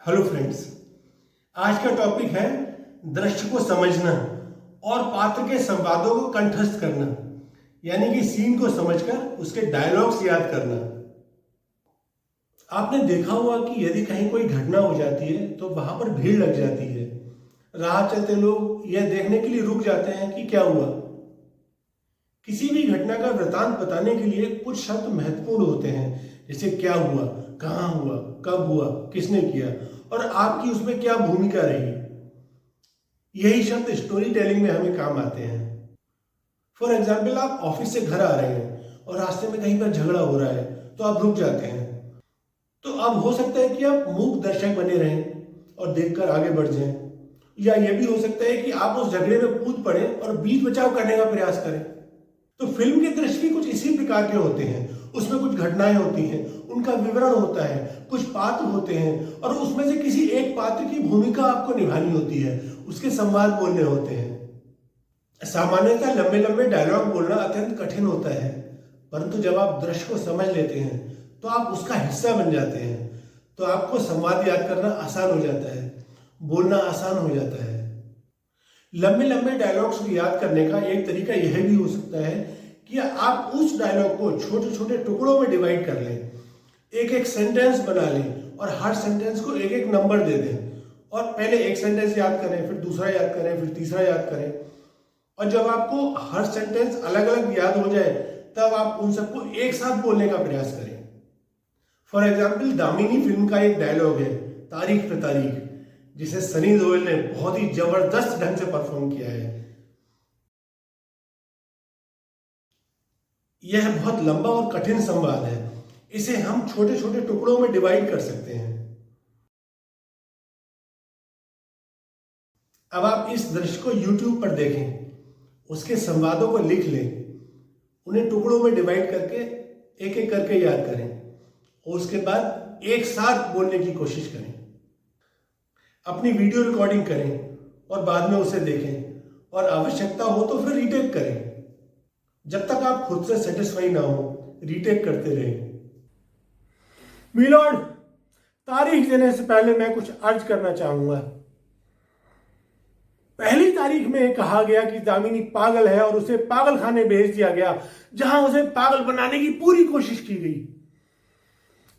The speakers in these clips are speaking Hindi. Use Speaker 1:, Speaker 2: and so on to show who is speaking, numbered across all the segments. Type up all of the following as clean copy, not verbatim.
Speaker 1: हेलो फ्रेंड्स, आज का टॉपिक है दृश्य को समझना और पात्र के संवादों को कंठस्थ करना, यानी कि सीन को समझकर उसके डायलॉग्स याद करना। आपने देखा होगा कि यदि कहीं कोई घटना हो जाती है तो वहां पर भीड़ लग जाती है। राह चलते लोग यह देखने के लिए रुक जाते हैं कि क्या हुआ। किसी भी घटना का वृतांत बताने के लिए कुछ शब्द महत्वपूर्ण होते हैं, जैसे क्या हुआ, कहाँ हुआ, कब हुआ, किसने किया और आपकी उसमें क्या भूमिका रही। यही शब्द स्टोरी टेलिंग में हमें काम आते हैं। फॉर एग्जाम्पल, आप ऑफिस से घर आ रहे हैं और रास्ते में कहीं पर झगड़ा हो रहा है तो आप रुक जाते हैं। तो अब हो सकता है कि आप मूक दर्शक बने रहें और देखकर आगे बढ़ जाएं, या यह भी हो सकता है कि आप उस झगड़े में कूद पड़े और बीच बचाव करने का प्रयास करें। तो फिल्म के दृश्य भी कुछ इसी प्रकार के होते हैं। उसमें कुछ घटनाएं होती हैं, उनका विवरण होता है, कुछ पात्र होते हैं और उसमें से किसी एक पात्र की भूमिका आपको निभानी होती है, उसके संवाद बोलने होते हैं। सामान्यतः लंबे लंबे डायलॉग बोलना अत्यंत कठिन होता है, परंतु जब आप दृश्य को समझ लेते हैं तो आप उसका हिस्सा बन जाते हैं, तो आपको संवाद याद करना आसान हो जाता है, बोलना आसान हो जाता है। लंबे लंबे डायलॉग्स को याद करने का एक तरीका यह भी हो सकता है कि आप उस डायलॉग को छोटे छोटे टुकड़ों में डिवाइड कर लें, एक एक सेंटेंस बना लें और हर सेंटेंस को एक एक नंबर दे दें। और पहले एक सेंटेंस याद करें, फिर दूसरा याद करें, फिर तीसरा याद करें। और जब आपको हर सेंटेंस अलग अलग याद हो जाए तब आप उन सबको एक साथ बोलने का प्रयास करें। फॉर एग्जाम्पल, दामिनी फिल्म का एक डायलॉग है, तारीख पे तारीख, जिसे सनी देओल ने बहुत ही जबरदस्त ढंग से परफॉर्म किया है। यह बहुत लंबा और कठिन संवाद है, इसे हम छोटे छोटे टुकड़ों में डिवाइड कर सकते हैं। अब आप इस दृश्य को YouTube पर देखें, उसके संवादों को लिख लें, उन्हें टुकड़ों में डिवाइड करके एक एक करके याद करें और उसके बाद एक साथ बोलने की कोशिश करें। अपनी वीडियो रिकॉर्डिंग करें और बाद में उसे देखें और आवश्यकता हो तो फिर रीटेक करें। जब तक आप खुद से सेटिस्फाई ना हो, रीटेक करते रहें। मिलॉर्ड, तारीख देने से पहले मैं कुछ अर्ज करना चाहूंगा। पहली तारीख में कहा गया कि दामिनी पागल है और उसे पागल खाने भेज दिया गया, जहां उसे पागल बनाने की पूरी कोशिश की गई।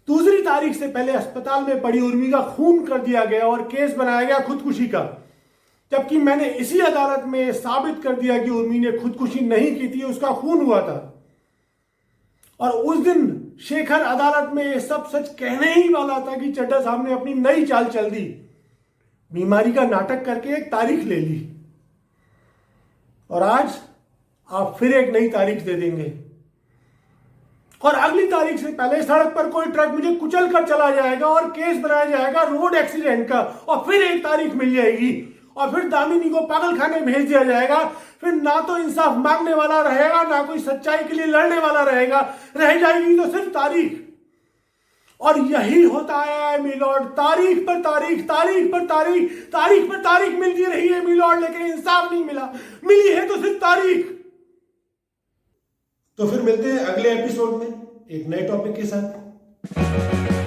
Speaker 1: दूसरी तारीख से पहले अस्पताल में पड़ी उर्मी का खून कर दिया गया और केस बनाया गया खुदकुशी का, जबकि मैंने इसी अदालत में साबित कर दिया कि उर्मी ने खुदकुशी नहीं की थी, उसका खून हुआ था। और उस दिन शेखर अदालत में सब सच कहने ही वाला था कि चड्ढा साहब ने अपनी नई चाल चल दी, बीमारी का नाटक करके एक तारीख ले ली और आज आप फिर एक नई तारीख दे देंगे। और अगली तारीख से पहले सड़क पर कोई ट्रक मुझे कुचल कर चला जाएगा और केस बनाया जाएगा रोड एक्सीडेंट का, और फिर एक तारीख मिल जाएगी और फिर दामिनी को पागल खाने भेज दिया जाएगा। फिर ना तो इंसाफ मांगने वाला रहेगा, ना कोई सच्चाई के लिए लड़ने वाला रहेगा, रह जाएगी तो सिर्फ तारीख। और यही होता है मिलॉर्ड, तारीख पर तारीख, तारीख पर तारीख, तारीख पर तारीख मिलती रही है मिलॉर्ड, लेकिन इंसाफ नहीं मिला। मिली है तो सिर्फ तारीख। तो फिर मिलते हैं अगले एपिसोड में एक नए टॉपिक के साथ।